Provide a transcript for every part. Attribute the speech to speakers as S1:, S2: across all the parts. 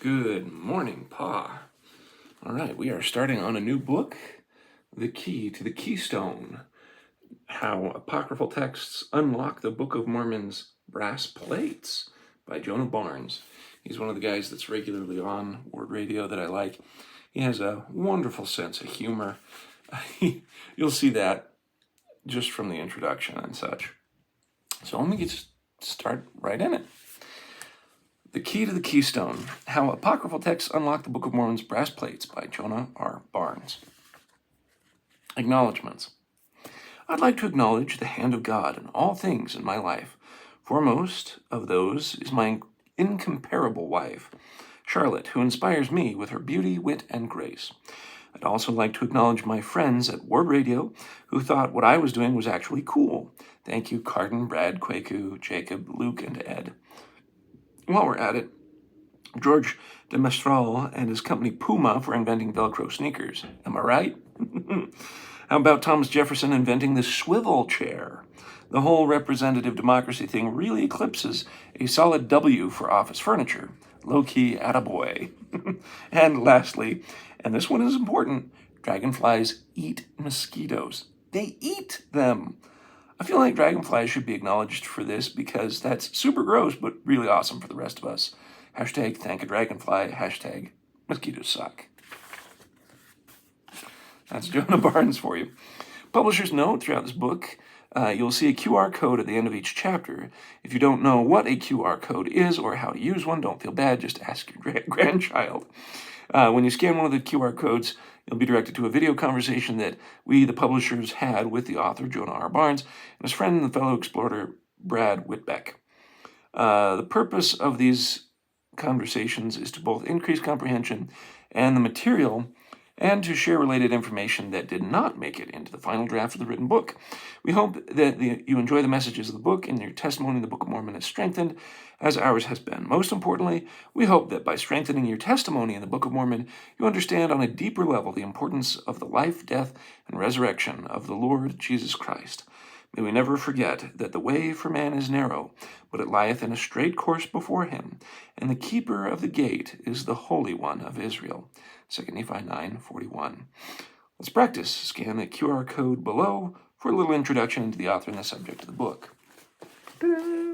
S1: Good morning, Pa. All right, we are starting on a new book, The Key to the Keystone, How Apocryphal Texts Unlock the Book of Mormon's Brass Plates by Jonah Barnes. He's one of the guys that's regularly on Word Radio that I like. He has a wonderful sense of humor. You'll see that just from the introduction and such. So let me get start right in it. The Key to the Keystone, How Apocryphal Texts Unlock the Book of Mormon's Brass Plates by Jonah R. Barnes. Acknowledgements. I'd like to acknowledge the hand of God in all things in my life. Foremost of those is my incomparable wife, Charlotte, who inspires me with her beauty, wit, and grace. I'd also like to acknowledge my friends at Word Radio who thought what I was doing was actually cool. Thank you, Cardin, Brad, Kwaku, Jacob, Luke, and Ed. While we're at it, George de Mestral and his company Puma for inventing Velcro sneakers. Am I right? How about Thomas Jefferson inventing the swivel chair? The whole representative democracy thing really eclipses a solid W for office furniture. Low-key attaboy. And lastly, and this one is important, dragonflies eat mosquitoes. They eat them. I feel like dragonflies should be acknowledged for this because that's super gross, but really awesome for the rest of us. Hashtag thank a dragonfly. Hashtag mosquitoes suck. That's Jonah Barnes for you. Publisher's note throughout this book, you'll see a QR code at the end of each chapter. If you don't know what a QR code is or how to use one, don't feel bad. Just ask your grandchild. When you scan one of the QR codes, you'll be directed to a video conversation that we, the publishers, had with the author, Jonah R. Barnes, and his friend and fellow explorer, Brad Whitbeck. The purpose of these conversations is to both increase comprehension and the material and to share related information that did not make it into the final draft of the written book. We hope that you enjoy the messages of the book and your testimony in the Book of Mormon is strengthened, as ours has been. Most importantly, we hope that by strengthening your testimony in the Book of Mormon, you understand on a deeper level the importance of the life, death, and resurrection of the Lord Jesus Christ. May we never forget that the way for man is narrow, but it lieth in a straight course before him, and the keeper of the gate is the Holy One of Israel. 2 Nephi 9:41. Let's practice. Scan the QR code below for a little introduction into the author and the subject of the book. Ta-da!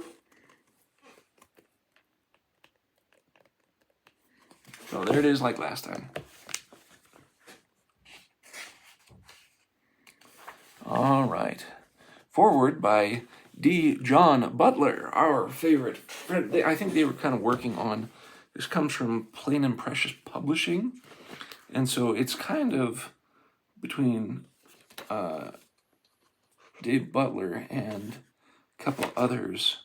S1: So there it is like last time. All right. Forward by D. John Butler, our favorite friend. I think they were kind of working on, this comes from Plain and Precious Publishing. And so it's kind of between Dave Butler and a couple others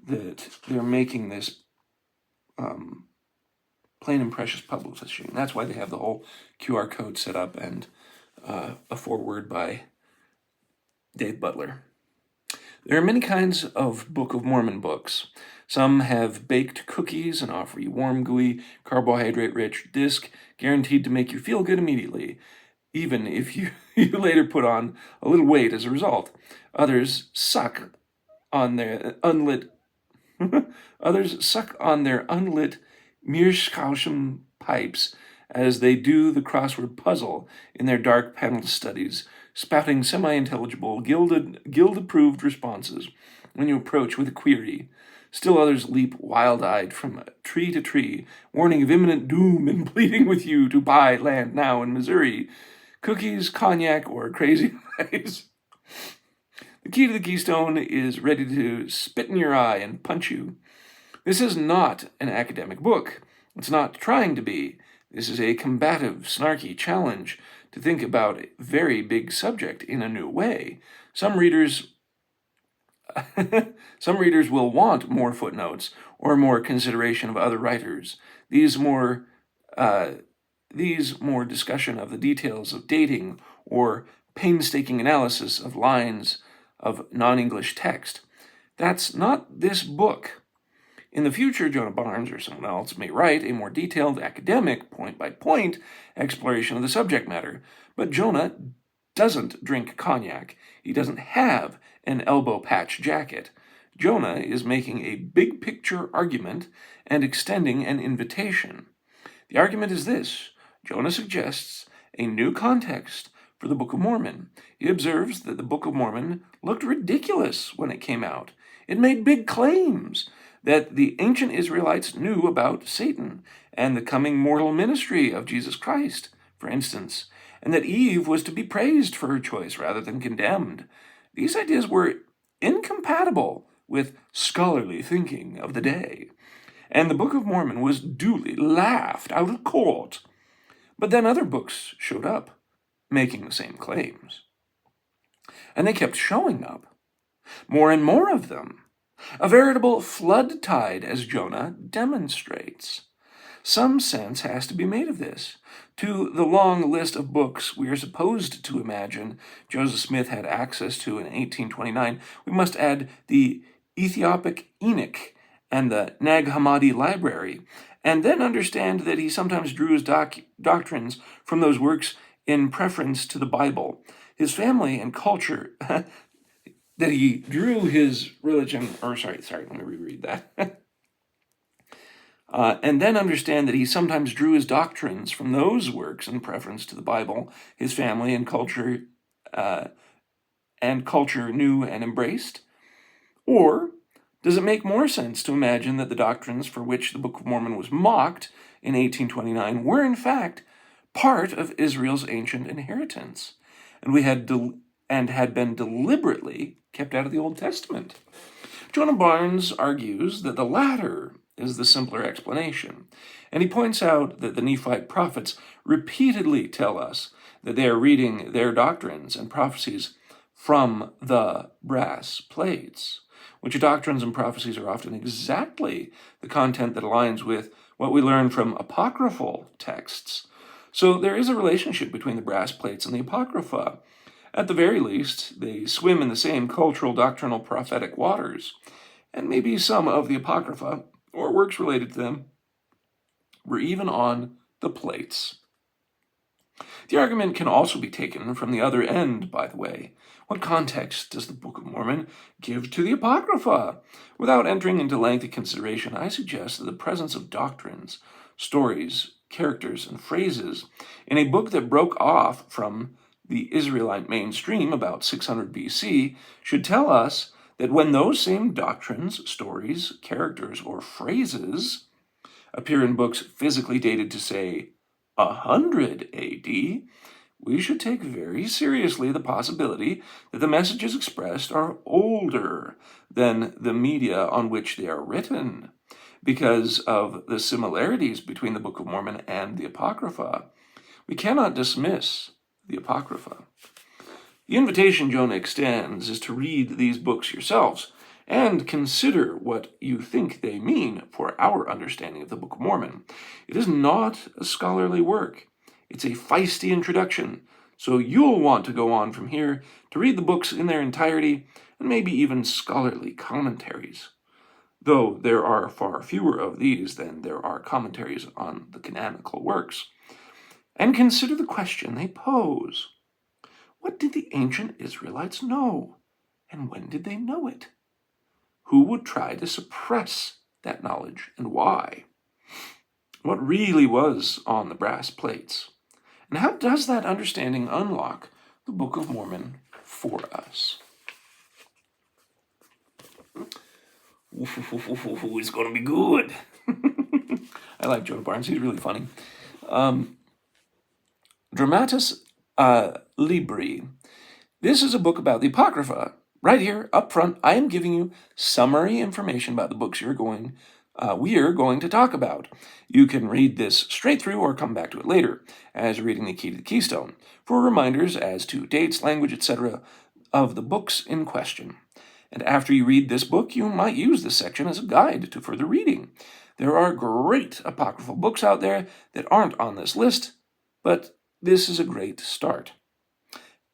S1: that they're making this Plain and Precious Publishing. That's why they have the whole QR code set up and a foreword by Dave Butler. There are many kinds of Book of Mormon books. Some have baked cookies and offer you warm, gooey, carbohydrate-rich disc guaranteed to make you feel good immediately, even if you later put on a little weight as a result. Others suck on their unlit Meerschaum pipes as they do the crossword puzzle in their dark paneled studies, spouting semi-intelligible, guild-approved responses when you approach with a query. Still others leap wild-eyed from tree to tree, warning of imminent doom and pleading with you to buy land now in Missouri. Cookies, cognac, or crazy eyes. The Key to the Keystone is ready to spit in your eye and punch you. This is not an academic book. It's not trying to be. This is a combative, snarky challenge to think about a very big subject in a new way. Some readers will want more footnotes or more consideration of other writers. These more discussion of the details of dating or painstaking analysis of lines of non-English text. That's not this book. In the future, Jonah Barnes or someone else may write a more detailed academic, point-by-point exploration of the subject matter, but Jonah doesn't drink cognac. He doesn't have an elbow patch jacket. Jonah is making a big picture argument and extending an invitation. The argument is this: Jonah suggests a new context for the Book of Mormon. He observes that the Book of Mormon looked ridiculous when it came out. It made big claims that the ancient Israelites knew about Satan and the coming mortal ministry of Jesus Christ, for instance, and that Eve was to be praised for her choice rather than condemned. These ideas were incompatible with scholarly thinking of the day, and the Book of Mormon was duly laughed out of court. But then other books showed up, making the same claims. And they kept showing up. More and more of them. A veritable flood tide, as Jonah demonstrates. Some sense has to be made of this. To the long list of books we are supposed to imagine Joseph Smith had access to in 1829, we must add the Ethiopic Enoch and the Nag Hammadi Library, and then understand that he sometimes drew his doctrines from those works in preference to the Bible. His family and culture, that he drew his religion, let me reread that. And then understand that he sometimes drew his doctrines from those works in preference to the Bible, his family and culture knew and embraced? Or does it make more sense to imagine that the doctrines for which the Book of Mormon was mocked in 1829 were in fact part of Israel's ancient inheritance, and had been deliberately kept out of the Old Testament? Jonah Barnes argues that the latter is the simpler explanation, and he points out that the Nephite prophets repeatedly tell us that they are reading their doctrines and prophecies from the brass plates, which doctrines and prophecies are often exactly the content that aligns with what we learn from apocryphal texts. So there is a relationship between the brass plates and the Apocrypha. At the very least, they swim in the same cultural, doctrinal, prophetic waters, and maybe some of the Apocrypha, or works related to them, were even on the plates. The argument can also be taken from the other end, by the way. What context does the Book of Mormon give to the Apocrypha? Without entering into lengthy consideration, I suggest that the presence of doctrines, stories, characters, and phrases in a book that broke off from the Israelite mainstream about 600 BC should tell us that when those same doctrines, stories, characters, or phrases appear in books physically dated to, say, 100 AD, we should take very seriously the possibility that the messages expressed are older than the media on which they are written, because of the similarities between the Book of Mormon and the Apocrypha. We cannot dismiss the Apocrypha. The invitation Jonah extends is to read these books yourselves and consider what you think they mean for our understanding of the Book of Mormon. It is not a scholarly work. It's a feisty introduction, so you'll want to go on from here to read the books in their entirety and maybe even scholarly commentaries, though there are far fewer of these than there are commentaries on the canonical works, and consider the question they pose. What did the ancient Israelites know, and when did they know it? Who would try to suppress that knowledge, and why? What really was on the brass plates? And how does that understanding unlock the Book of Mormon for us? It's going to be good. I like Jonah Barnes. He's really funny. Dramatis Libri. This is a book about the Apocrypha. Right here, up front, I am giving you summary information about the books we are going to talk about. You can read this straight through or come back to it later as reading the key to the Keystone for reminders as to dates, language, etc. of the books in question. And after you read this book, you might use this section as a guide to further reading. There are great apocryphal books out there that aren't on this list, but this is a great start.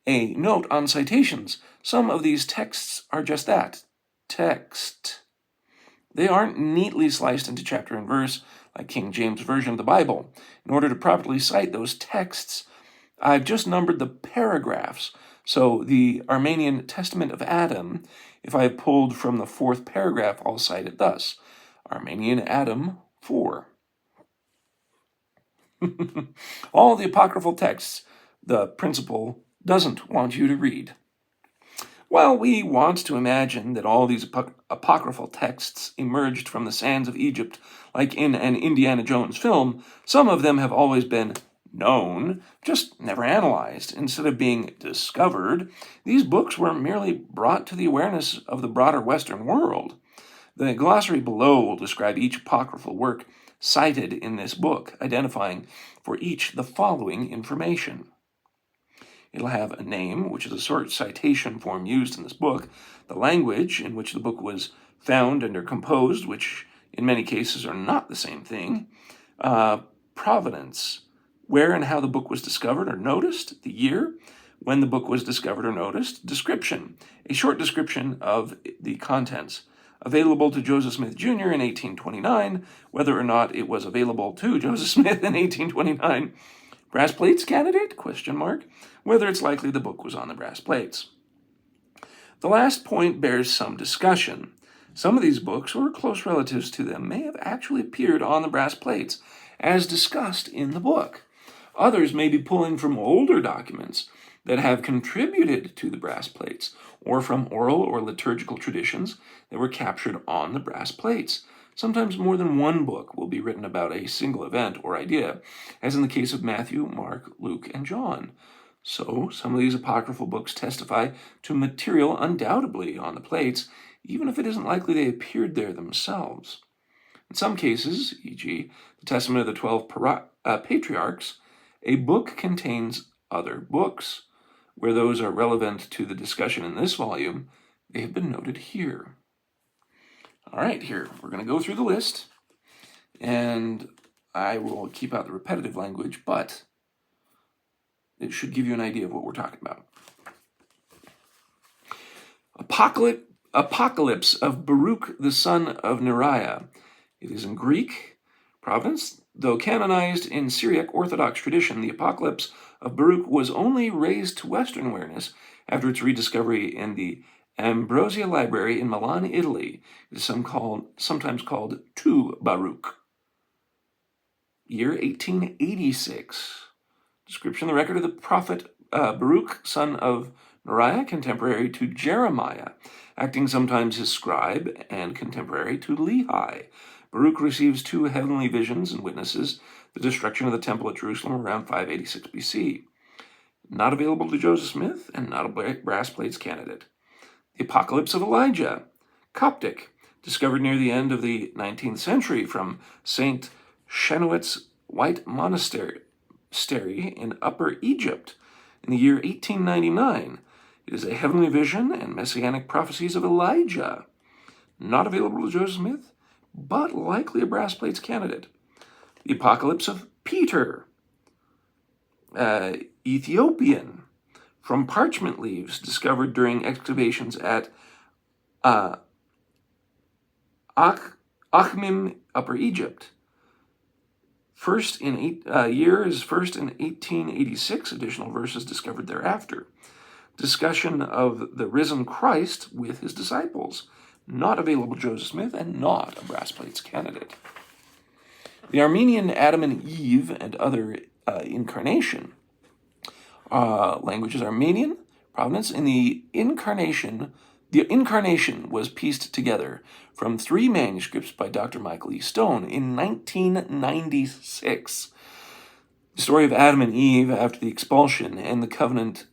S1: A note on citations. Some of these texts are just that, text. They aren't neatly sliced into chapter and verse like King James Version of the Bible. In order to properly cite those texts, I've just numbered the paragraphs So the Armenian Testament of Adam, if I have pulled from the 4th paragraph, I'll cite it thus. Armenian Adam 4. All the apocryphal texts the principal doesn't want you to read. While we want to imagine that all these apocryphal texts emerged from the sands of Egypt like in an Indiana Jones film, some of them have always been known, just never analyzed. Instead of being discovered, these books were merely brought to the awareness of the broader Western world. The glossary below will describe each apocryphal work cited in this book, identifying for each the following information. It'll have a name, which is a short citation form used in this book, the language in which the book was found and or composed, which in many cases are not the same thing, provenance, where and how the book was discovered or noticed, the year, when the book was discovered or noticed, description, a short description of the contents, available to Joseph Smith Jr. in 1829, whether or not it was available to Joseph Smith in 1829, brass plates candidate, ? Whether it's likely the book was on the brass plates. The last point bears some discussion. Some of these books, or close relatives to them, may have actually appeared on the brass plates, as discussed in the book. Others may be pulling from older documents that have contributed to the brass plates, or from oral or liturgical traditions that were captured on the brass plates. Sometimes more than one book will be written about a single event or idea, as in the case of Matthew, Mark, Luke, and John. So, some of these apocryphal books testify to material undoubtedly on the plates, even if it isn't likely they appeared there themselves. In some cases, e.g., the Testament of the 12 Patriarchs, a book contains other books. Where those are relevant to the discussion in this volume, they have been noted here. All right, here, we're going to go through the list, and I will keep out the repetitive language, but it should give you an idea of what we're talking about. Apocalypse of Baruch the son of Neriah. It is in Greek province. Though canonized in Syriac Orthodox tradition, the Apocalypse of Baruch was only raised to Western awareness after its rediscovery in the Ambrosia Library in Milan, Italy. It is sometimes called Tu Baruch. Year 1886. Description: the record of the prophet Baruch, son of Neriah, contemporary to Jeremiah, acting sometimes his scribe and contemporary to Lehi. Baruch receives 2 heavenly visions and witnesses the destruction of the temple at Jerusalem around 586 BC. Not available to Joseph Smith and not a brass plates candidate. The Apocalypse of Elijah, Coptic, discovered near the end of the 19th century from St. Chenoweth's White Monastery in Upper Egypt in the year 1899. It is a heavenly vision and messianic prophecies of Elijah. Not available to Joseph Smith, but likely a brass plates candidate. The Apocalypse of Peter, Ethiopian, from parchment leaves discovered during excavations at Akhmim, Upper Egypt. Year is first in 1886, additional verses discovered thereafter. Discussion of the risen Christ with his disciples. Not available to Joseph Smith and not a brass plates candidate. The Armenian Adam and Eve and other incarnation. Language is Armenian, provenance. In the incarnation was pieced together from 3 manuscripts by Dr. Michael E. Stone in 1996. The story of Adam and Eve after the expulsion and the covenant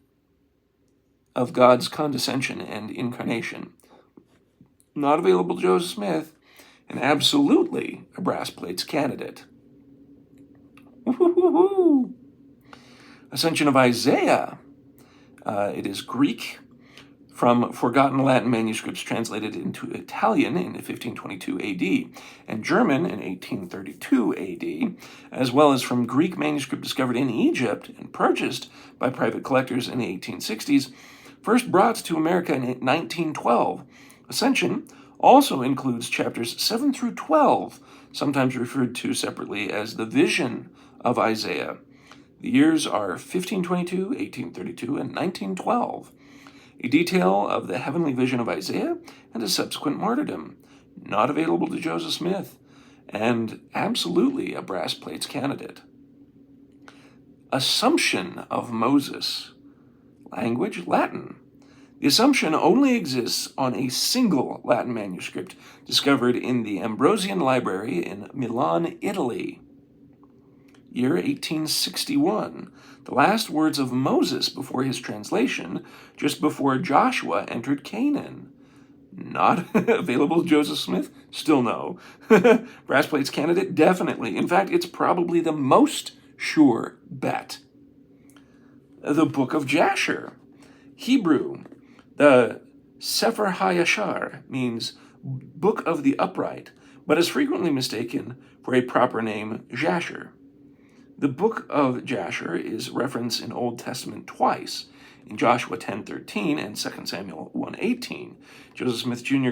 S1: of God's condescension and incarnation. Not available to Joseph Smith, and absolutely a brass plates candidate. Woo-hoo-hoo-hoo. Ascension of Isaiah. It is Greek, from forgotten Latin manuscripts translated into Italian in 1522 AD, and German in 1832 AD, as well as from Greek manuscript discovered in Egypt and purchased by private collectors in the 1860s, first brought to America in 1912. Ascension also includes chapters 7 through 12, sometimes referred to separately as the Vision of Isaiah. The years are 1522, 1832, and 1912. A detail of the heavenly vision of Isaiah and a subsequent martyrdom. Not available to Joseph Smith. And absolutely a brass plates candidate. Assumption of Moses. Language, Latin. The Assumption only exists on a single Latin manuscript discovered in the Ambrosian Library in Milan, Italy. Year 1861. The last words of Moses before his translation, just before Joshua entered Canaan. Not available to Joseph Smith? Still no. Brass plates candidate? Definitely. In fact, it's probably the most sure bet. The Book of Jasher. Hebrew. The Sefer HaYashar means Book of the Upright, but is frequently mistaken for a proper name, Jasher. The Book of Jasher is referenced in Old Testament twice, in Joshua 10:13 and 2 Samuel 1:18. Joseph Smith Jr.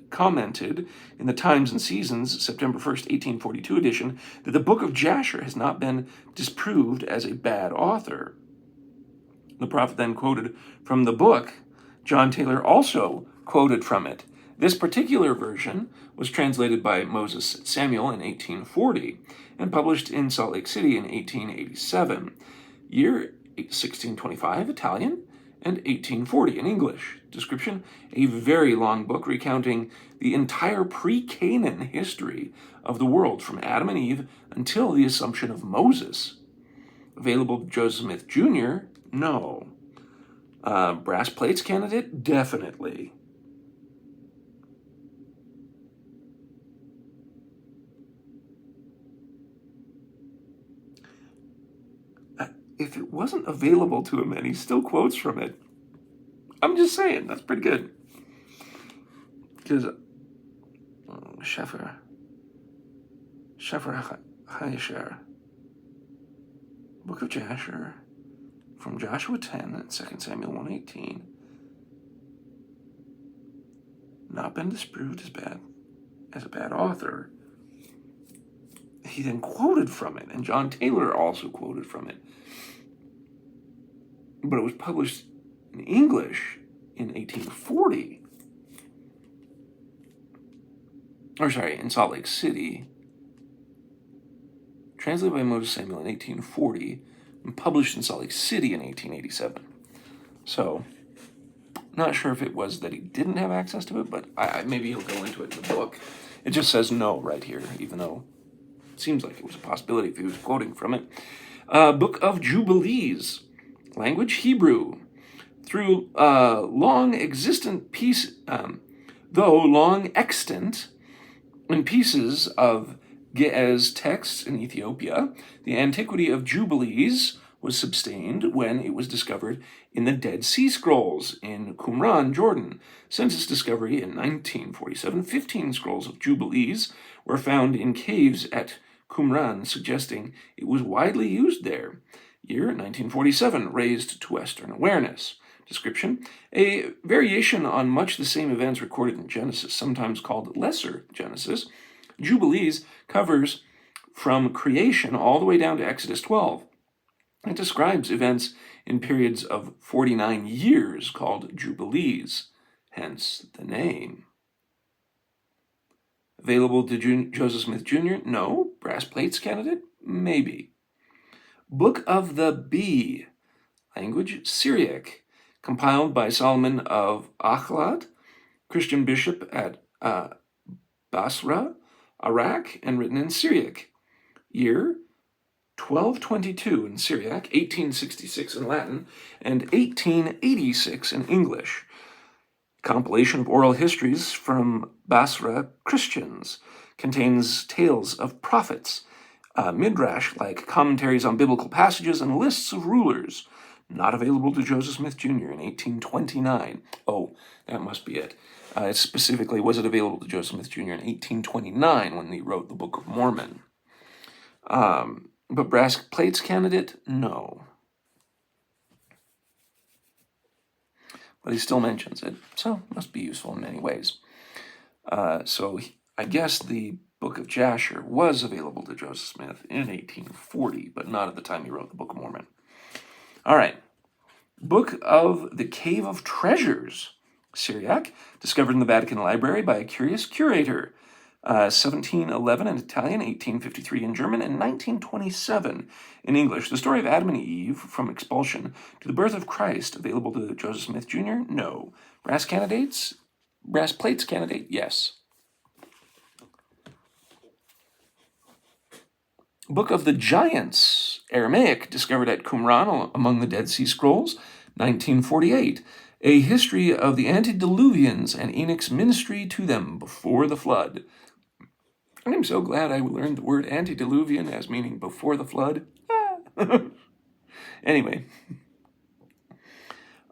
S1: commented in the Times and Seasons, September 1st, 1842 edition, that the Book of Jasher has not been disproved as a bad author. The prophet then quoted from the book. John Taylor also quoted from it. This particular version was translated by Moses Samuel in 1840 and published in Salt Lake City in 1887. Year 1625, Italian, and 1840 in English. Description, a very long book recounting the entire pre-Canaan history of the world from Adam and Eve until the Assumption of Moses. Available to Joseph Smith Jr.? No. Brass plates candidate? Definitely. If it wasn't available to him and he still quotes from it, I'm just saying, that's pretty good. Because Sefer HaYashar, Book of Jasher, from Joshua 10 and 2 Samuel 1:18, not been disproved as a bad author. He then quoted from it, and John Taylor also quoted from it. But it was published in English in 1840. In Salt Lake City. Translated by Moses Samuel in 1840 and published in Salt Lake City in 1887. So, not sure if it was that he didn't have access to it, but maybe he'll go into it in the book. It just says no right here, even though it seems like it was a possibility if he was quoting from it. Book of Jubilees. Language, Hebrew. Through long extant in pieces of Ge'ez texts in Ethiopia, the antiquity of Jubilees was sustained when it was discovered in the Dead Sea Scrolls in Qumran, Jordan. Since its discovery in 1947, 15 scrolls of Jubilees were found in caves at Qumran, suggesting it was widely used there. Year 1947, raised to Western awareness. Description, a variation on much the same events recorded in Genesis, sometimes called Lesser Genesis. Jubilees covers from creation all the way down to Exodus 12. It describes events in periods of 49 years called Jubilees, hence the name. Available to Joseph Smith Jr.? No. Brass plates candidate? Maybe. Book of the Bee. Language, Syriac. Compiled by Solomon of Achlad, Christian bishop at Basra, Iraq, and written in Syriac. Year, 1222 in Syriac, 1866 in Latin, and 1886 in English. Compilation of oral histories from Basra Christians. Contains tales of prophets, midrash-like commentaries on biblical passages, and lists of rulers. Not available to Joseph Smith Jr. in 1829. Oh, that must be it. Specifically, was it available to Joseph Smith Jr. in 1829 when he wrote the Book of Mormon? But brass plates candidate? No. But he still mentions it, so it must be useful in many ways. So I guess the Book of Jasher was available to Joseph Smith in 1840, but not at the time he wrote the Book of Mormon. All right. Book of the Cave of Treasures, Syriac, discovered in the Vatican Library by a curious curator. 1711 in Italian, 1853 in German, and 1927 in English. The story of Adam and Eve from expulsion to the birth of Christ, available to Joseph Smith Jr.? No. Brass plates candidate? Yes. Book of the Giants, Aramaic, discovered at Qumran among the Dead Sea Scrolls, 1948. A history of the antediluvians and Enoch's ministry to them before the flood. I'm so glad I learned the word antediluvian as meaning before the flood. Anyway.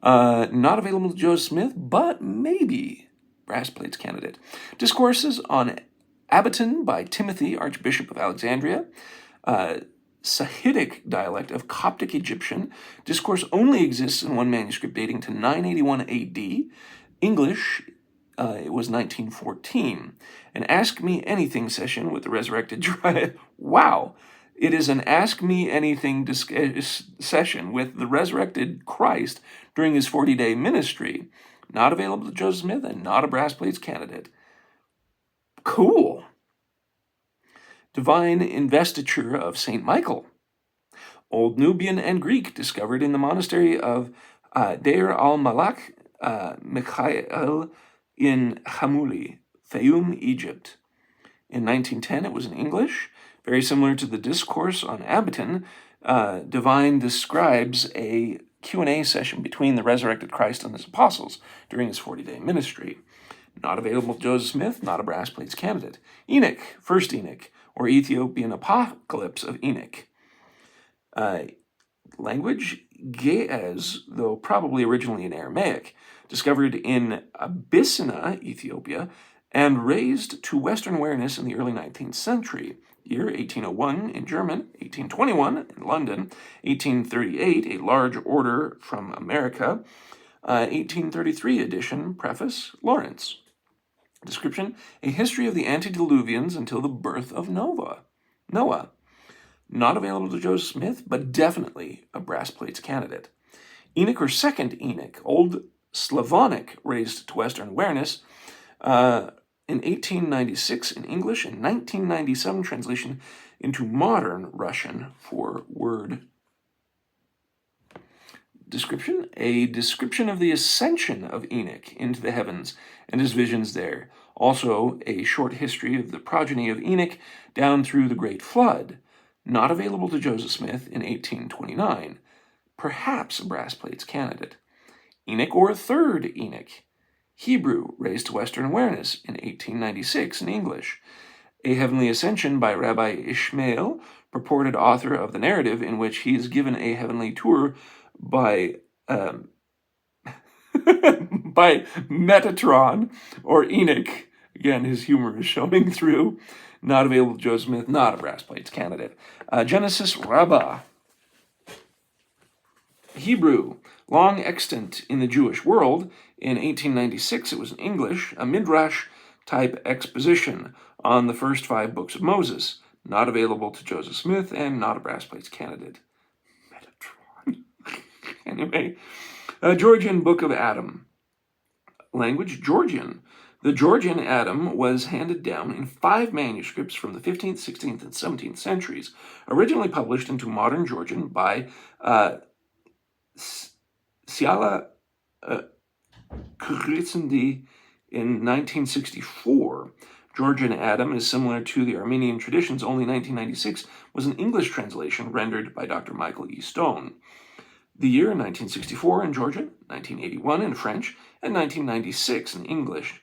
S1: Not available to Joseph Smith, but maybe brass plates candidate. Discourses on Abaton by Timothy, Archbishop of Alexandria. Sahidic dialect of Coptic Egyptian. Discourse only exists in one manuscript dating to 981 AD. English, it was 1914. An Ask Me Anything session with the resurrected Dryad. Wow! It is an Ask Me Anything session with the resurrected Christ during his 40-day ministry. Not available to Joseph Smith and not a brass plates candidate. Cool. Divine Investiture of St. Michael. Old Nubian and Greek, discovered in the monastery of Deir al-Malak, Mikhail in Hamuli, Fayoum, Egypt. In 1910, it was in English. Very similar to the discourse on Abaton, Divine describes a Q&A session between the resurrected Christ and his apostles during his 40-day ministry. Not available to Joseph Smith, not a brass plates candidate. Enoch, First Enoch, or Ethiopian Apocalypse of Enoch. Language, Ge'ez, though probably originally in Aramaic, discovered in Abyssinia, Ethiopia, and raised to Western awareness in the early 19th century. Year 1801 in German, 1821 in London, 1838 a large order from America, 1833 edition, preface, Lawrence. Description, a history of the antediluvians until the birth of Noah. Not available to Joseph Smith, but definitely a brass plates candidate. Enoch or Second Enoch, Old Slavonic, raised to Western awareness, in 1896 in English, and 1997 translation into modern Russian for word. Description, a description of the ascension of Enoch into the heavens and his visions there. Also, a short history of the progeny of Enoch down through the Great Flood. Not available to Joseph Smith in 1829. Perhaps a brass plates candidate. Enoch or Third Enoch. Hebrew, raised to Western awareness in 1896 in English. A Heavenly Ascension by Rabbi Ishmael, purported author of the narrative in which he is given a heavenly tour by by Metatron or Enoch. Again, his humor is showing through. Not available to Joseph Smith, not a brass plates candidate. Genesis Rabbah. Hebrew, long extant in the Jewish world. In 1896, it was in English, a Midrash-type exposition on the first 5 books of Moses. Not available to Joseph Smith and not a brass plates candidate. Metatron. Anyway, Georgian Book of Adam. Language, Georgian. The Georgian Adam was handed down in 5 manuscripts from the 15th, 16th, and 17th centuries, originally published into modern Georgian by Siala Kritsindi in 1964. Georgian Adam is similar to the Armenian traditions, only 1996 was an English translation rendered by Dr. Michael E. Stone. The year 1964 in Georgian, 1981 in French, and 1996 in English.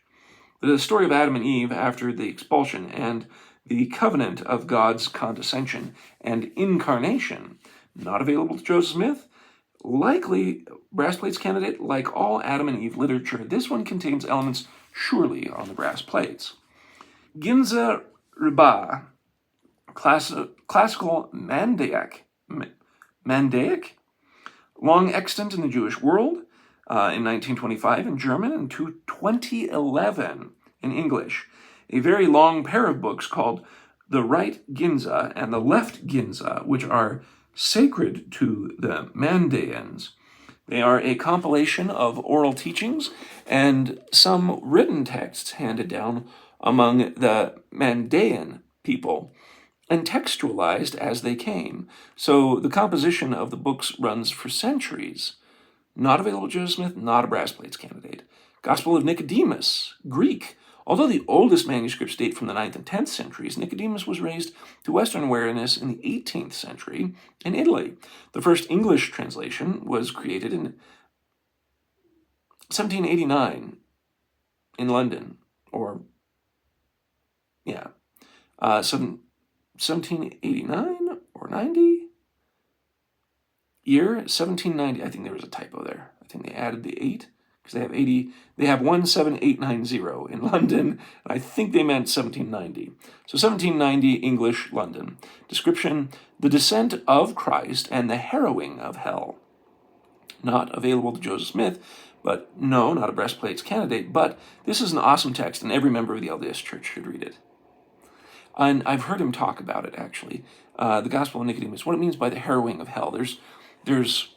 S1: The story of Adam and Eve after the expulsion and the covenant of God's condescension and incarnation. Not available to Joseph Smith. Likely brass plates candidate. Like all Adam and Eve literature, this one contains elements surely on the brass plates. Ginza Riba, classical Mandaic, long extant in the Jewish world, in 1925 in German and to 2011 in English. a very long pair of books called the Right Ginza and the Left Ginza, which are sacred to the Mandaeans. They are a compilation of oral teachings and some written texts handed down among the Mandaean people and textualized as they came. So the composition of the books runs for centuries. Not available to Joseph Smith, not a brass plates candidate. Gospel of Nicodemus, Greek. Although the oldest manuscripts date from the 9th and 10th centuries, Nicodemus was raised to Western awareness in the 18th century in Italy. The first English translation was created in 1789 in London, or, 1789 or 90? Year 1790. I think there was a typo there. I think they added the 8 because they have 80. They have 17890 in London. And I think they meant 1790. So 1790 English London. Description: the descent of Christ and the harrowing of hell. Not available to Joseph Smith, but no, not a brass plates candidate. But this is an awesome text, and every member of the LDS Church should read it. And I've heard him talk about it, actually. The Gospel of Nicodemus, what it means by the harrowing of hell. There's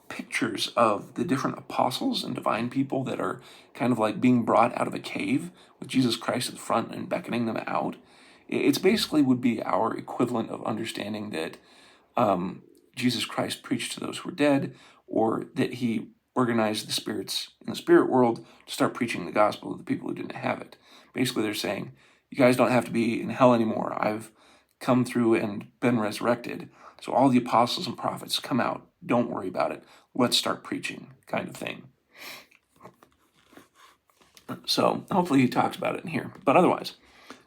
S1: pictures of the different apostles and divine people that are kind of like being brought out of a cave with Jesus Christ at the front and beckoning them out. It's basically would be our equivalent of understanding that Jesus Christ preached to those who were dead, or that he organized the spirits in the spirit world to start preaching the gospel to the people who didn't have it. Basically, they're saying, you guys don't have to be in hell anymore. I've come through and been resurrected. So all the apostles and prophets, come out. Don't worry about it. Let's start preaching, kind of thing. So hopefully he talks about it in here. But otherwise,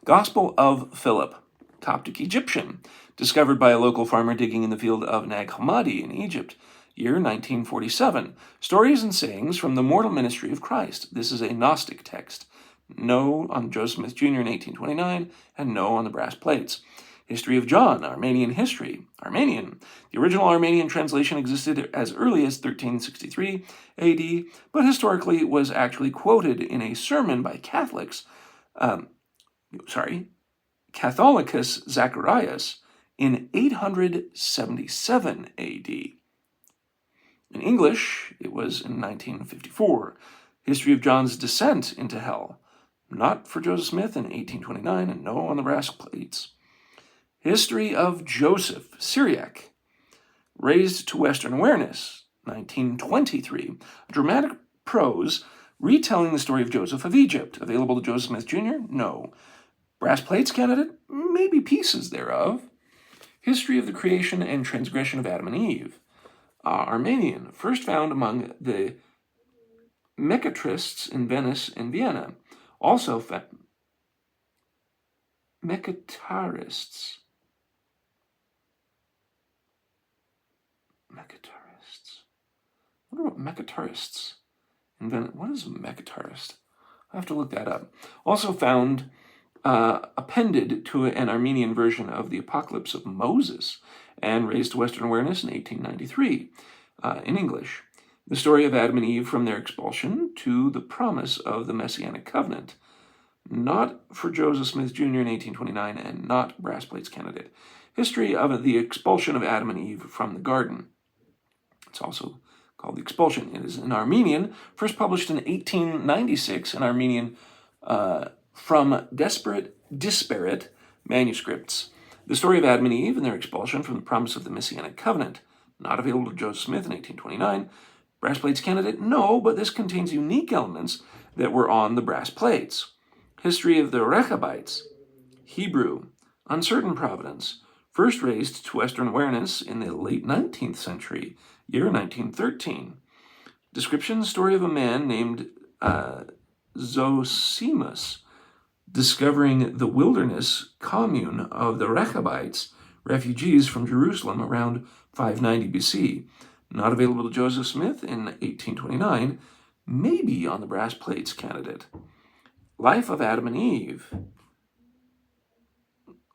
S1: Gospel of Philip, Coptic Egyptian, discovered by a local farmer digging in the field of Nag Hammadi in Egypt, year 1947. Stories and sayings from the mortal ministry of Christ. This is a Gnostic text. No on Joseph Smith Jr. in 1829, and no on the brass plates. History of John, Armenian history. Armenian. The original Armenian translation existed as early as 1363 AD, but historically was actually quoted in a sermon by Catholicus Zacharias in 877 AD. In English, it was in 1954. History of John's descent into hell. Not for Joseph Smith in 1829, and no on the brass plates. History of Joseph, Syriac, raised to Western awareness, 1923. Dramatic prose retelling the story of Joseph of Egypt. Available to Joseph Smith Jr.? No. Brass plates candidate? Maybe pieces thereof. History of the creation and transgression of Adam and Eve. Armenian, first found among the Meccatrists in Venice and Vienna. Also Mecatarists. I wonder what Mecatarists invented. What is a Mecatarist? I have to look that up. Also found appended to an Armenian version of the Apocalypse of Moses and raised to Western awareness in 1893 in English. The story of Adam and Eve from their expulsion to the promise of the Messianic covenant. Not for Joseph Smith Jr. in 1829 and not brass plates candidate. History of the expulsion of Adam and Eve from the garden. It's also called The Expulsion. It is in Armenian, first published in 1896 in Armenian from disparate manuscripts. The story of Adam and Eve and their expulsion from the promise of the Messianic covenant. Not available to Joseph Smith in 1829. Brass plates candidate? No, but this contains unique elements that were on the brass plates. History of the Rechabites. Hebrew. Uncertain providence. First raised to Western awareness in the late 19th century, year 1913. Description, story of a man named Zosimus discovering the wilderness commune of the Rechabites, refugees from Jerusalem around 590 BC. Not available to Joseph Smith in 1829, maybe on the brass plates candidate. Life of Adam and Eve.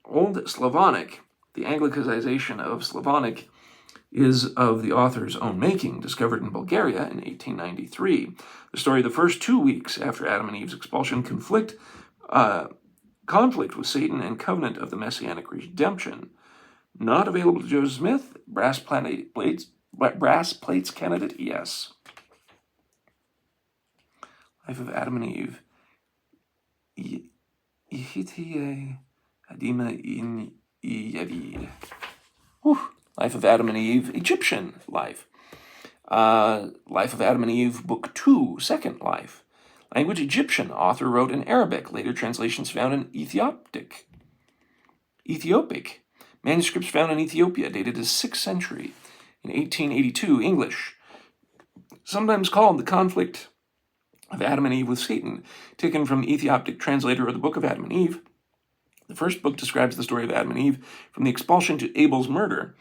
S1: Old Slavonic. The Anglicization of Slavonic is of the author's own making, discovered in Bulgaria in 1893. The story of the first 2 weeks after Adam and Eve's expulsion conflict Conflict with Satan and Covenant of the Messianic Redemption. Not available to Joseph Smith. Brass plates candidate, yes. Life of Adam and Eve. Life of Adam and Eve, Egyptian life. Life of Adam and Eve, Book 2, Second Life. Language Egyptian. Author wrote in Arabic. Later translations found in Ethiopic. Manuscripts found in Ethiopia, dated as 6th century. In 1882, English. Sometimes called The Conflict of Adam and Eve with Satan, taken from the Ethiopic translator of the Book of Adam and Eve. The first book describes the story of Adam and Eve from the expulsion to Abel's murder.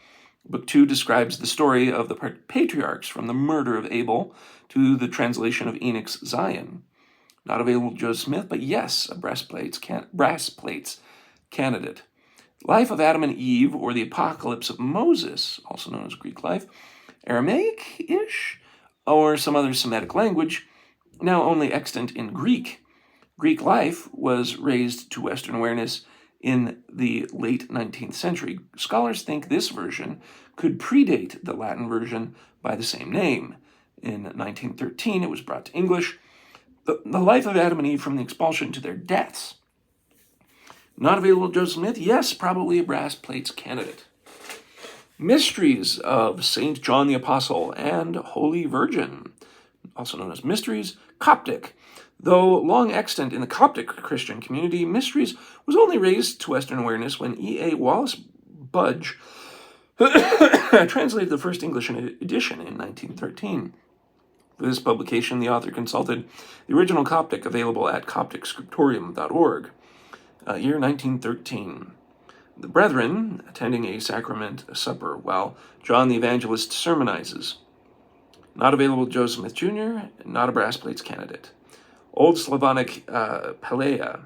S1: Book 2 describes the story of the patriarchs from the murder of Abel to the translation of Enoch's Zion. Not available to Joseph Smith, but yes, a brass plates candidate. Life of Adam and Eve, or the Apocalypse of Moses, also known as Greek life, Aramaic-ish, or some other Semitic language, now only extant in Greek. Greek life was raised to Western awareness in the late 19th century. Scholars think this version could predate the Latin version by the same name. In 1913, it was brought to English. The life of Adam and Eve from the expulsion to their deaths. Not available to Joseph Smith? Yes, probably a brass plates candidate. Mysteries of St. John the Apostle and Holy Virgin, also known as Mysteries, Coptic. Though long extant in the Coptic Christian community, Mysteries was only raised to Western awareness when E.A. Wallace Budge translated the first English edition in 1913. For this publication, the author consulted the original Coptic available at copticscriptorium.org. Year 1913. The brethren attending a sacrament supper while John the Evangelist sermonizes. Not available to Joseph Smith Jr., not a brass plates candidate. Old Slavonic Pelea.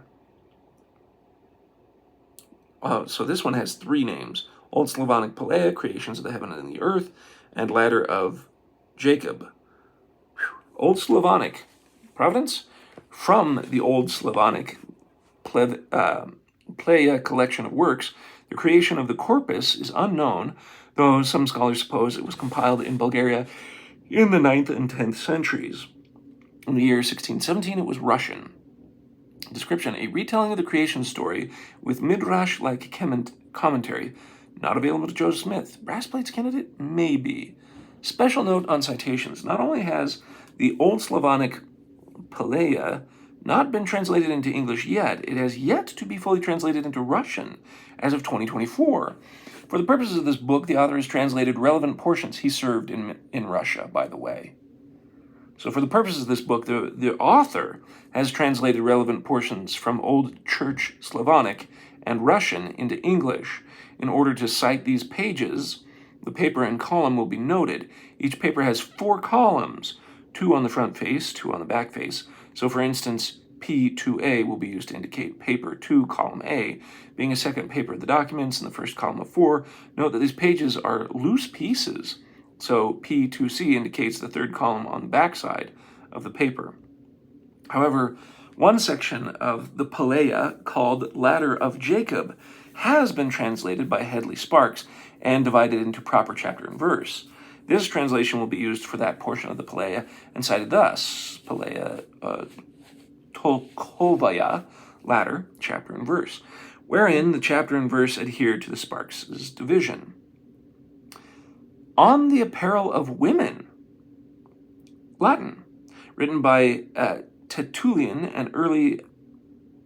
S1: So this one has 3 names. Old Slavonic Pelea, Creations of the Heaven and the Earth, and Ladder of Jacob. Old Slavonic, Providence? From the Old Slavonic Playa collection of works, the creation of the corpus is unknown, though some scholars suppose it was compiled in Bulgaria in the 9th and 10th centuries. In the year 1617, it was Russian. Description: a retelling of the creation story with midrash-like commentary. Not available to Joseph Smith. Brass plates candidate? Maybe. Special note on citations. Not only has the Old Slavonic Pelea not been translated into English yet, it has yet to be fully translated into Russian as of 2024. For the purposes of this book, the author has translated relevant portions. He served in Russia, by the way. So for the purposes of this book, the author has translated relevant portions from Old Church Slavonic and Russian into English. In order to cite these pages, the paper and column will be noted. Each paper has 4 columns, 2 on the front face, 2 on the back face. So for instance, P2A will be used to indicate paper 2, column A, being a second paper of the documents in the first column of 4. Note that these pages are loose pieces. So P2C indicates the third column on the back side of the paper. However, one section of the Pelea, called Ladder of Jacob, has been translated by Hedley Sparks and divided into proper chapter and verse. This translation will be used for that portion of the Pelea and cited thus: Pelea Tolkovaya, ladder, chapter and verse, wherein the chapter and verse adhere to the Sparks' division. On the Apparel of Women, Latin, written by Tertullian, an early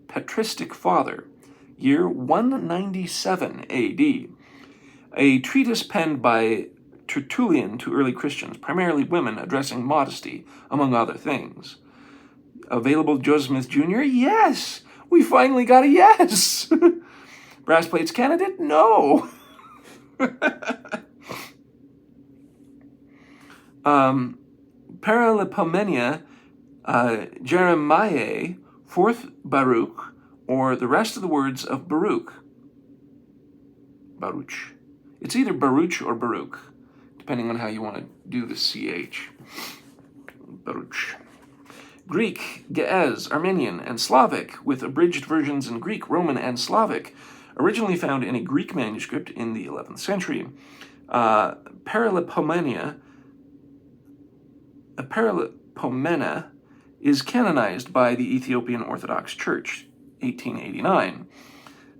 S1: patristic father, year 197 AD. A treatise penned by Tertullian to early Christians, primarily women, addressing modesty, among other things. Available to Joseph Smith Jr.? Yes! We finally got a yes! Brass plates candidate? No! Paralipomenia, Jeremiah, 4th Baruch, or the rest of the words of Baruch. Baruch. It's either Baruch or Baruch, depending on how you want to do the CH. Baruch. Greek, Ge'ez, Armenian, and Slavic, with abridged versions in Greek, Roman, and Slavic, originally found in a Greek manuscript in the 11th century. Paralipomena is canonized by the Ethiopian Orthodox Church, 1889.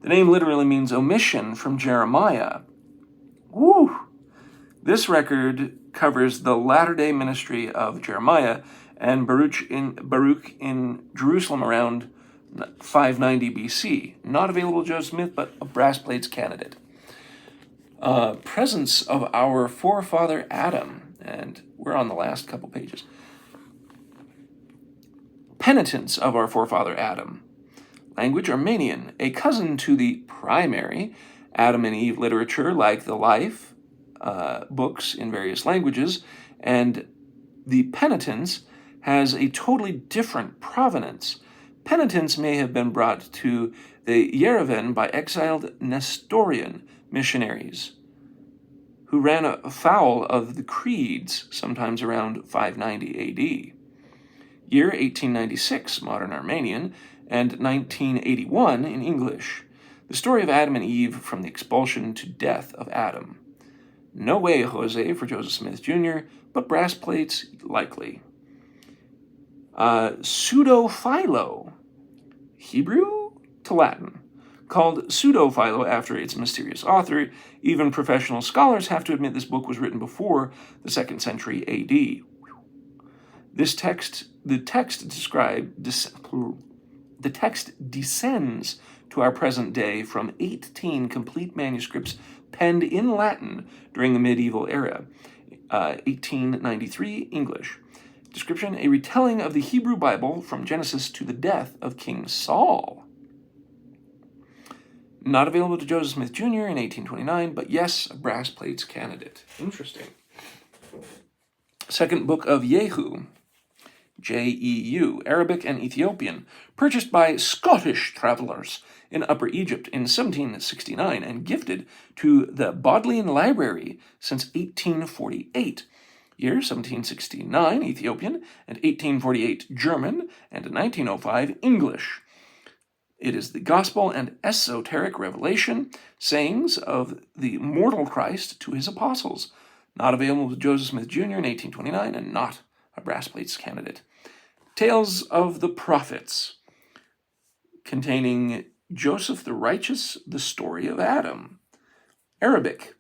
S1: The name literally means omission from Jeremiah. Woo! This record covers the latter-day ministry of Jeremiah and Baruch in Jerusalem around 590 BC. Not available to Joseph Smith, but a brass plates candidate. Presence of our forefather Adam, and we're on the last couple pages. Penitence of our forefather Adam. Language Armenian, a cousin to the primary Adam and Eve literature, like the Life books in various languages, and the Penitence has a totally different provenance. Penitence may have been brought to the Yerevan by exiled Nestorian missionaries who ran afoul of the creeds, sometimes around 590 AD. Year 1896, modern Armenian, and 1981 in English. The story of Adam and Eve from the expulsion to death of Adam. No way, Jose, for Joseph Smith Jr., but brass plates likely. Pseudo-Philo, Hebrew to Latin. Called Pseudo-Philo after its mysterious author, even professional scholars have to admit this book was written before the 2nd century AD. The text descends to our present day from 18 complete manuscripts penned in Latin during the medieval era, 1893 English. Description, a retelling of the Hebrew Bible from Genesis to the death of King Saul. Not available to Joseph Smith Jr. in 1829, but yes, a brass plates candidate. Interesting. Second Book of Jehu, J-E-U, Arabic and Ethiopian, purchased by Scottish travelers in Upper Egypt in 1769 and gifted to the Bodleian Library since 1848. Year 1769 Ethiopian and 1848 German and 1905 English. It is the gospel and esoteric revelation, sayings of the mortal Christ to his apostles. Not available to Joseph Smith Jr. in 1829 and not a brass plates candidate. Tales of the Prophets, containing Joseph the Righteous, the story of Adam. Arabic.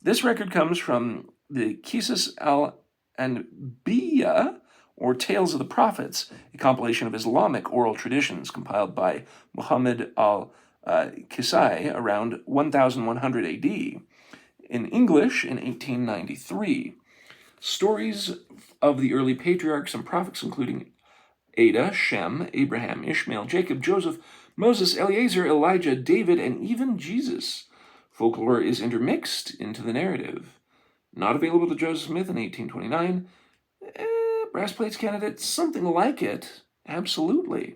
S1: This record comes from the Qisas al-Anbiya, or Tales of the Prophets, a compilation of Islamic oral traditions compiled by Muhammad al-Qisai around 1100 AD. In English in 1893. Stories of the early patriarchs and prophets, including Ada, Shem, Abraham, Ishmael, Jacob, Joseph, Moses, Eliezer, Elijah, David, and even Jesus. Folklore is intermixed into the narrative. Not available to Joseph Smith in 1829. Brass plates candidate, something like it. Absolutely.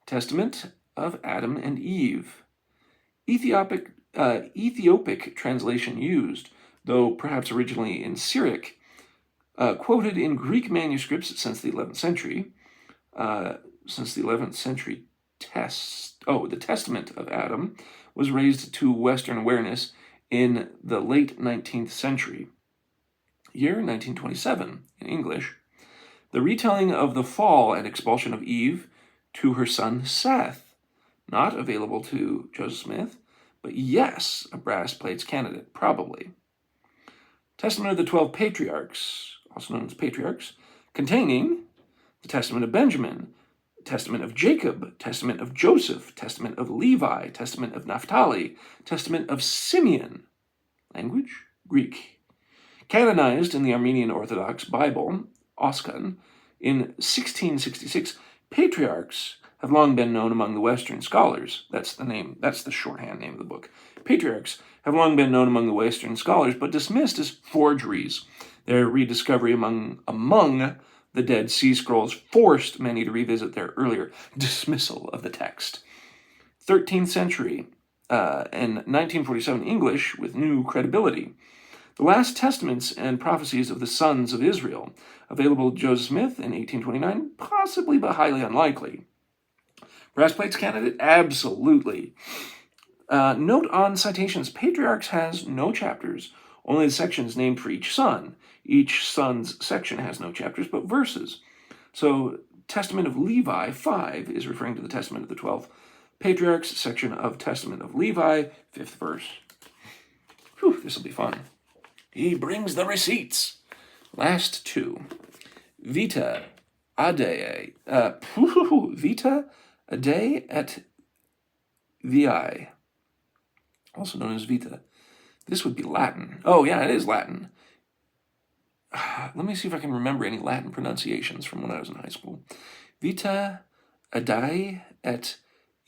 S1: Testament of Adam and Eve. Ethiopic translation used, though perhaps originally in Syriac, quoted in Greek manuscripts since the 11th century. The Testament of Adam was raised to Western awareness in the late 19th century. Year 1927 in English. The retelling of the fall and expulsion of Eve to her son Seth. Not available to Joseph Smith, but yes, a brass plates candidate, probably. Testament of the 12 Patriarchs, also known as Patriarchs, containing the Testament of Benjamin, Testament of Jacob, Testament of Joseph, Testament of Levi, Testament of Naphtali, Testament of Simeon. Language, Greek. Canonized in the Armenian Orthodox Bible, Oscan, in 1666, Patriarchs have long been known among the Western scholars. That's the shorthand name of the book. Patriarchs have long been known among the Western scholars, but dismissed as forgeries. Their rediscovery among the Dead Sea Scrolls forced many to revisit their earlier dismissal of the text. 13th century and 1947 English with new credibility. The Last Testaments and Prophecies of the Sons of Israel, available to Joseph Smith in 1829, possibly but highly unlikely. Brass Plates candidate? Absolutely. Note on citations, Patriarchs has no chapters, only the sections named for each son. Each son's section has no chapters, but verses. So, Testament of Levi 5 is referring to the Testament of the 12 Patriarchs, section of Testament of Levi, 5th verse. Whew, this will be fun. He brings the receipts. Last two. Vita Adei. Vita Adei et Vi. Also known as Vita. This would be Latin. Oh, yeah, it is Latin. Let me see if I can remember any Latin pronunciations from when I was in high school. Vita Adei et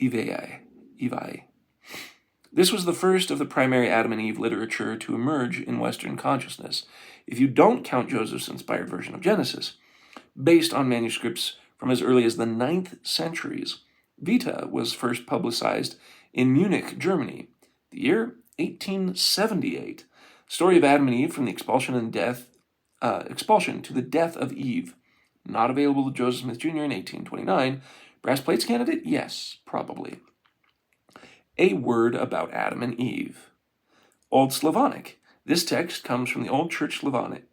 S1: Evae. This was the first of the primary Adam and Eve literature to emerge in Western consciousness, if you don't count Joseph's inspired version of Genesis. Based on manuscripts from as early as the 9th centuries, Vita was first publicized in Munich, Germany, the year 1878. Story of Adam and Eve from the expulsion to the death of Eve. Not available to Joseph Smith Jr. in 1829. Brass Plates candidate? Yes, probably. A word about Adam and Eve. Old Slavonic. This text comes from the Old Church Slavonic,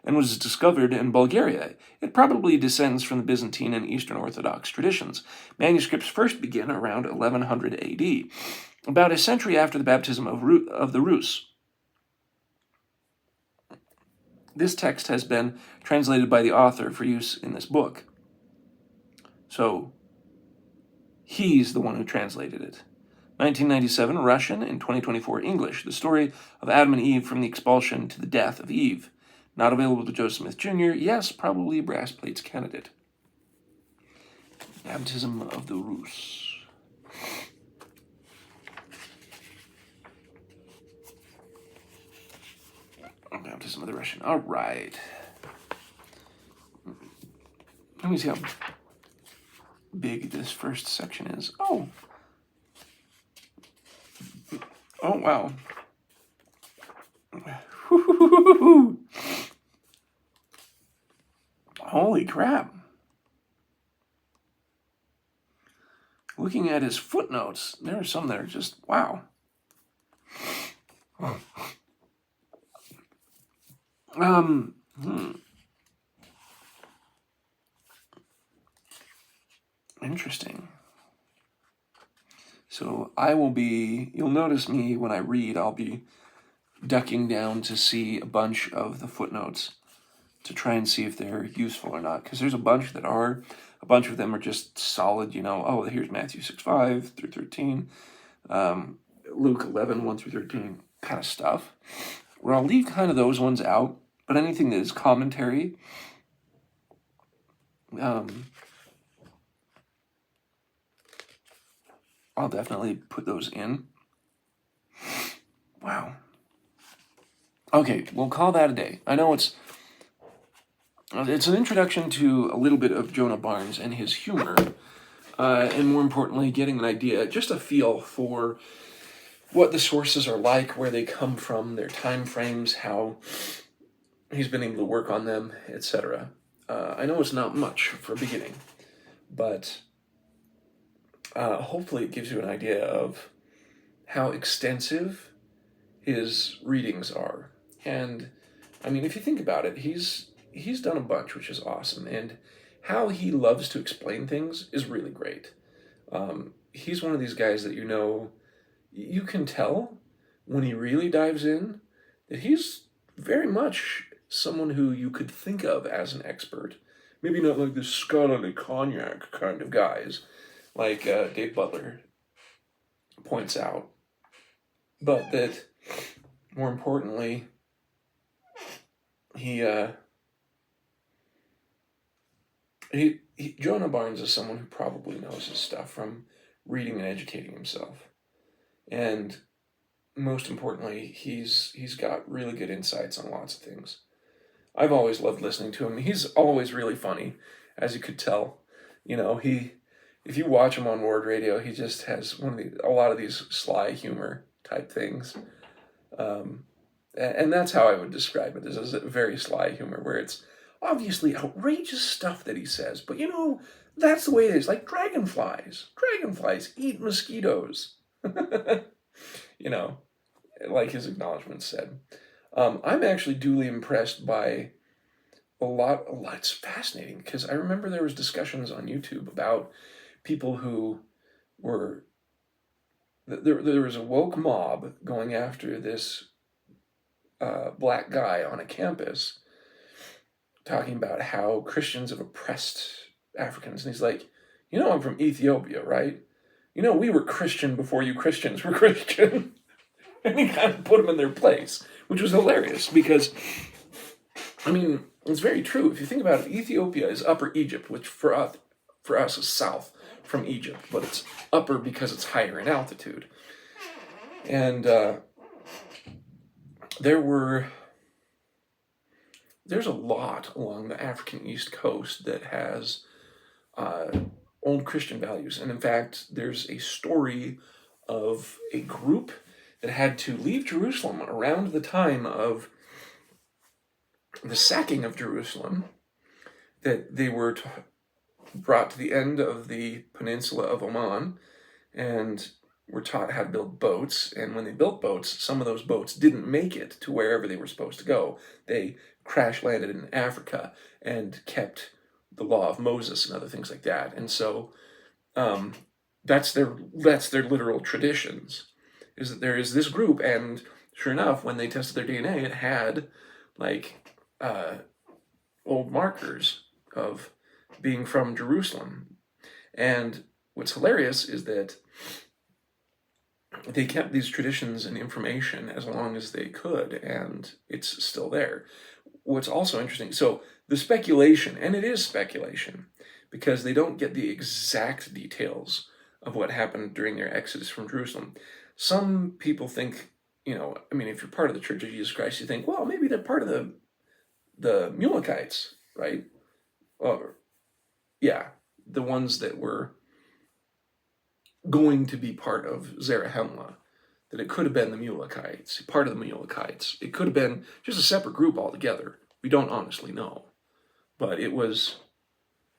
S1: and was discovered in Bulgaria. It probably descends from the Byzantine and Eastern Orthodox traditions. Manuscripts first begin around 1100 AD, about a century after the baptism of the Rus. This text has been translated by the author for use in this book. So, he's the one who translated it. 1997, Russian, and 2024, English. The story of Adam and Eve from the expulsion to the death of Eve. Not available to Joseph Smith Jr. Yes, probably Brass Plates candidate. Baptism of the Rus. Baptism of the Russian. All right. Let me see how big this first section is. Oh, wow. Holy crap. Looking at his footnotes, there are some that are just, wow. Interesting. So you'll notice me when I read, I'll be ducking down to see a bunch of the footnotes to try and see if they're useful or not. Because there's a bunch that are. A bunch of them are just solid, here's Matthew 6:5 through 13, Luke 11, 1 through 13 kind of stuff. Where I'll leave kind of those ones out, but anything that is commentary, I'll definitely put those in. Wow. Okay, we'll call that a day. I know it's an introduction to a little bit of Jonah Barnes and his humor, and more importantly, getting an idea, just a feel for what the sources are like, where they come from, their time frames, how he's been able to work on them, etc. I know it's not much for a beginning, but hopefully it gives you an idea of how extensive his readings are. And, I mean, if you think about it, he's done a bunch, which is awesome. And how he loves to explain things is really great. He's one of these guys that you can tell when he really dives in that he's very much someone who you could think of as an expert. Maybe not like the scholarly cognac kind of guys, like Dave Butler points out. But that, more importantly, Jonah Barnes is someone who probably knows his stuff from reading and educating himself. And most importantly, he's got really good insights on lots of things. I've always loved listening to him. He's always really funny, as you could tell. If you watch him on Ward Radio, he just has a lot of these sly humor type things. And that's how I would describe it, as a very sly humor, where it's obviously outrageous stuff that he says, but that's the way it is. Like dragonflies. Dragonflies eat mosquitoes. Like his acknowledgments said. I'm actually duly impressed by a lot. It's fascinating because I remember there was discussions on YouTube about people who were there was a woke mob going after this black guy on a campus, talking about how Christians have oppressed Africans, and he's like, I'm from Ethiopia, right? We were Christian before you Christians were Christian. And he kind of put them in their place, which was hilarious because, it's very true. If you think about it, Ethiopia is Upper Egypt, which for us is south from Egypt, but it's upper because it's higher in altitude. And there's a lot along the African East Coast that has old Christian values. And in fact, there's a story of a group that had to leave Jerusalem around the time of the sacking of Jerusalem, that they were brought to the end of the peninsula of Oman and were taught how to build boats. And when they built boats, some of those boats didn't make it to wherever they were supposed to go. They crash landed in Africa and kept the law of Moses and other things like that. And so that's their literal traditions, is that there is this group, and sure enough, when they tested their DNA, it had old markers of being from Jerusalem. And what's hilarious is that they kept these traditions and information as long as they could, and it's still there. What's also interesting, so the speculation, and it is speculation, because they don't get the exact details of what happened during their exodus from Jerusalem. Some people think, if you're part of the Church of Jesus Christ, you think, well, maybe they're part of the Mulekites, right? Or, yeah, the ones that were going to be part of Zarahemla, that it could have been the Mulekites, part of the Mulekites. It could have been just a separate group altogether. We don't honestly know. But it was,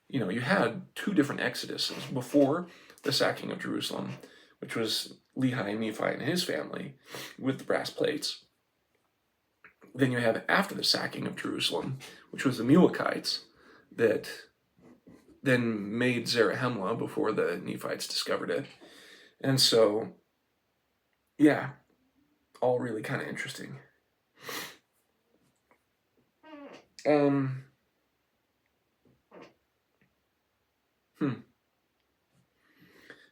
S1: you had two different exoduses before the sacking of Jerusalem, which was Lehi and Nephi and his family with the brass plates. Then you have after the sacking of Jerusalem, which was the Mulekites, that then made Zarahemla before the Nephites discovered it. And so, yeah, all really kind of interesting.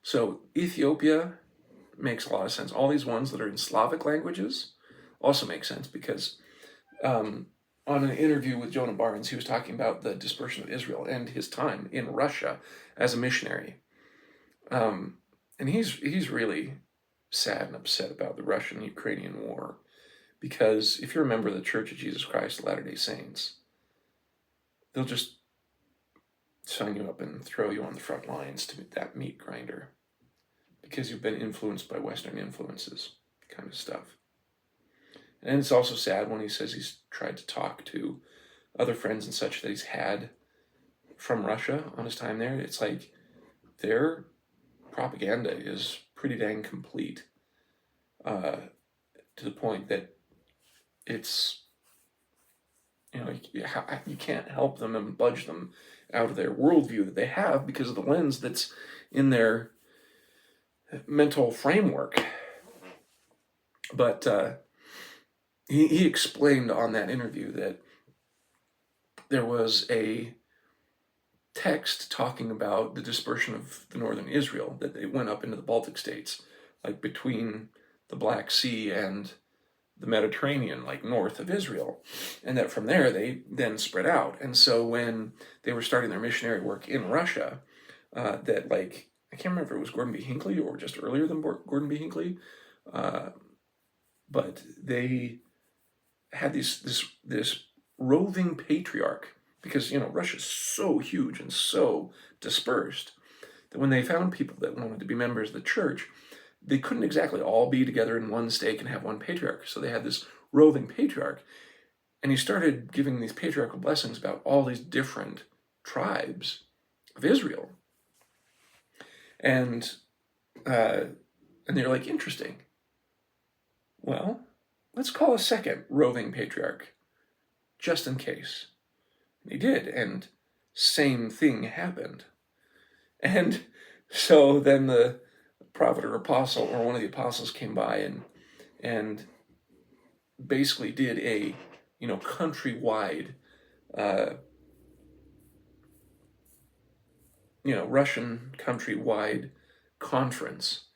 S1: So Ethiopia makes a lot of sense. All these ones that are in Slavic languages also make sense because on an interview with Jonah Barnes, he was talking about the dispersion of Israel and his time in Russia as a missionary. And he's really sad and upset about the Russian-Ukrainian war, because if you're a member of the Church of Jesus Christ of Latter-day Saints, they'll just sign you up and throw you on the front lines to that meat grinder because you've been influenced by Western influences, kind of stuff. And it's also sad when he says he's tried to talk to other friends and such that he's had from Russia on his time there. It's like their propaganda is pretty dang complete, to the point that it's, you can't help them and budge them out of their worldview that they have because of the lens that's in their mental framework. But he explained on that interview that there was a text talking about the dispersion of the northern Israel, that they went up into the Baltic states, like between the Black Sea and the Mediterranean, like north of Israel, and that from there they then spread out. And so when they were starting their missionary work in Russia, that like, I can't remember if it was Gordon B. Hinckley or just earlier than Gordon B. Hinckley, but they had this roving patriarch, because Russia's so huge and so dispersed that when they found people that wanted to be members of the church, they couldn't exactly all be together in one stake and have one patriarch. So they had this roving patriarch. And he started giving these patriarchal blessings about all these different tribes of Israel. And they're like, interesting. Well, let's call a second roving patriarch, just in case. And he did, and same thing happened. And so then the prophet or apostle, or one of the apostles, came by and basically did a countrywide Russian countrywide conference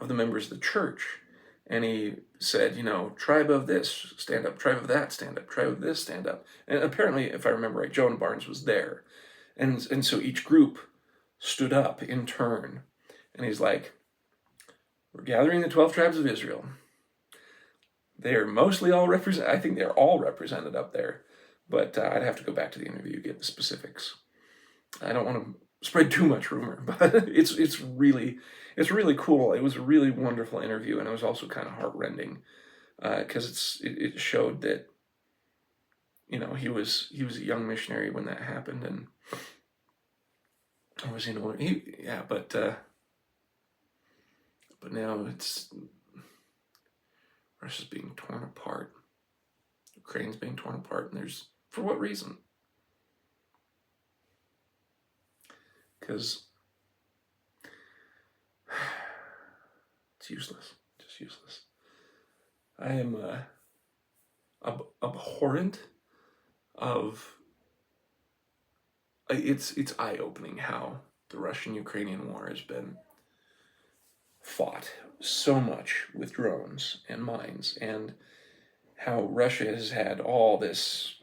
S1: of the members of the church. And he said, tribe of this, stand up, tribe of that, stand up, tribe of this, stand up. And apparently, if I remember right, Jonah Barnes was there. And so each group stood up in turn. And he's like, we're gathering the 12 tribes of Israel. They're mostly all represented. I think they're all represented up there. But I'd have to go back to the interview to get the specifics. I don't want to spread too much rumor, but it's really cool. It was a really wonderful interview, and it was also kind of heartrending because it showed that he was a young missionary when that happened, and I was in older. But now it's Russia's being torn apart, Ukraine's being torn apart, and there's for what reason? Because it's useless, just useless. I am abhorrent of. It's eye-opening how the Russian-Ukrainian war has been fought so much with drones and mines, and how Russia has had all this,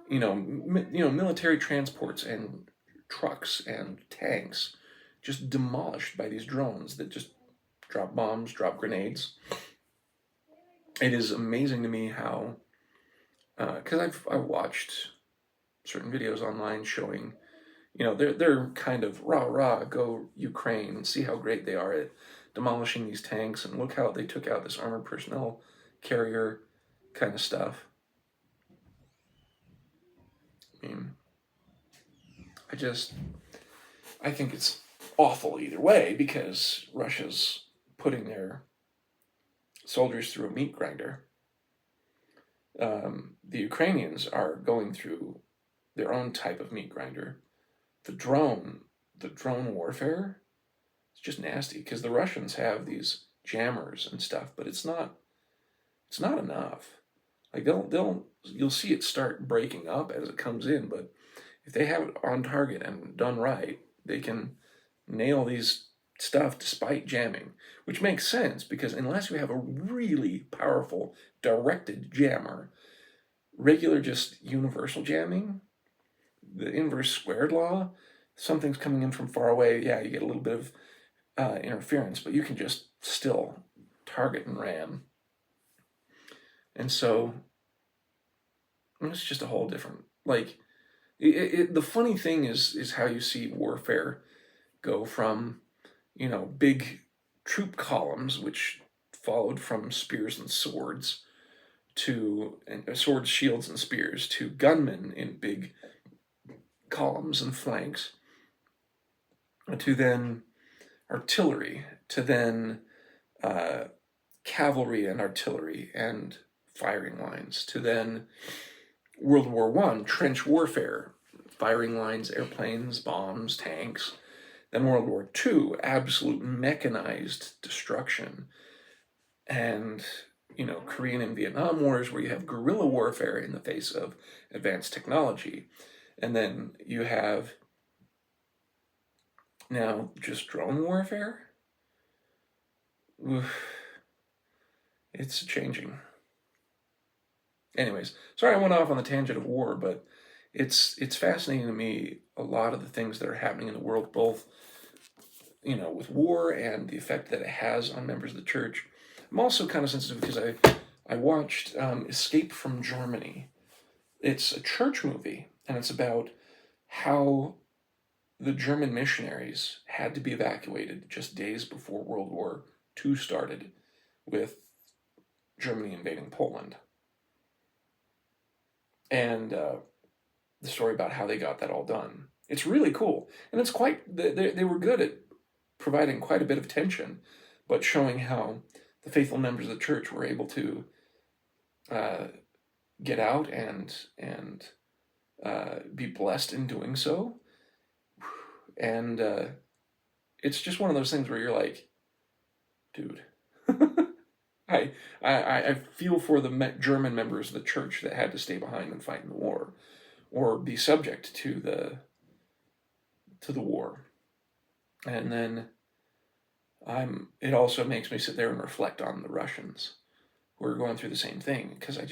S1: military transports and trucks and tanks just demolished by these drones that just drop bombs, drop grenades. It is amazing to me how, because I've watched certain videos online showing, they're kind of rah, go Ukraine, and see how great they are at demolishing these tanks, and look how they took out this armored personnel carrier kind of stuff. I mean, I think it's awful either way, because Russia's putting their soldiers through a meat grinder. The Ukrainians are going through their own type of meat grinder. The drone warfare, it's just nasty, because the Russians have these jammers and stuff, but it's not enough. Like you'll see it start breaking up as it comes in, but if they have it on target and done right, they can nail these stuff despite jamming, which makes sense, because unless you have a really powerful directed jammer, regular just universal jamming, the inverse squared law, something's coming in from far away, yeah, you get a little bit of interference, but you can just still target and ram. And so it's just a whole different, the funny thing is how you see warfare go from, big troop columns, which followed from spears and swords, to swords, shields, and spears, to gunmen in big columns and flanks, to then artillery, to then cavalry and artillery and firing lines, to then World War I, trench warfare, firing lines, airplanes, bombs, tanks. Then World War II, absolute mechanized destruction. And, Korean and Vietnam wars, where you have guerrilla warfare in the face of advanced technology. And then you have now just drone warfare. Oof. It's changing. Anyways, sorry I went off on the tangent of war, but it's fascinating to me, a lot of the things that are happening in the world, both, with war and the effect that it has on members of the church. I'm also kind of sensitive because I watched Escape from Germany. It's a church movie, and it's about how the German missionaries had to be evacuated just days before World War II started, with Germany invading Poland. And the story about how they got that all done. It's really cool. And it's quite, they were good at providing quite a bit of tension, but showing how the faithful members of the church were able to get out and be blessed in doing so. And it's just one of those things where you're like, dude, I feel for the German members of the church that had to stay behind and fight in the war, or be subject to the war. And then it also makes me sit there and reflect on the Russians who are going through the same thing, because man,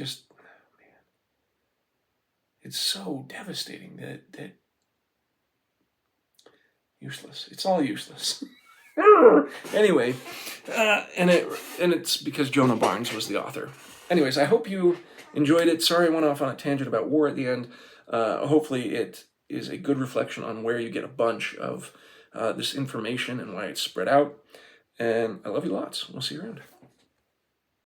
S1: it's so devastating that useless. It's all useless. Anyway, and it's because Jonah Barnes was the author. Anyways, I hope you enjoyed it. Sorry I went off on a tangent about war at the end. Hopefully it is a good reflection on where you get a bunch of this information and why it's spread out. And I love you lots. We'll see you around.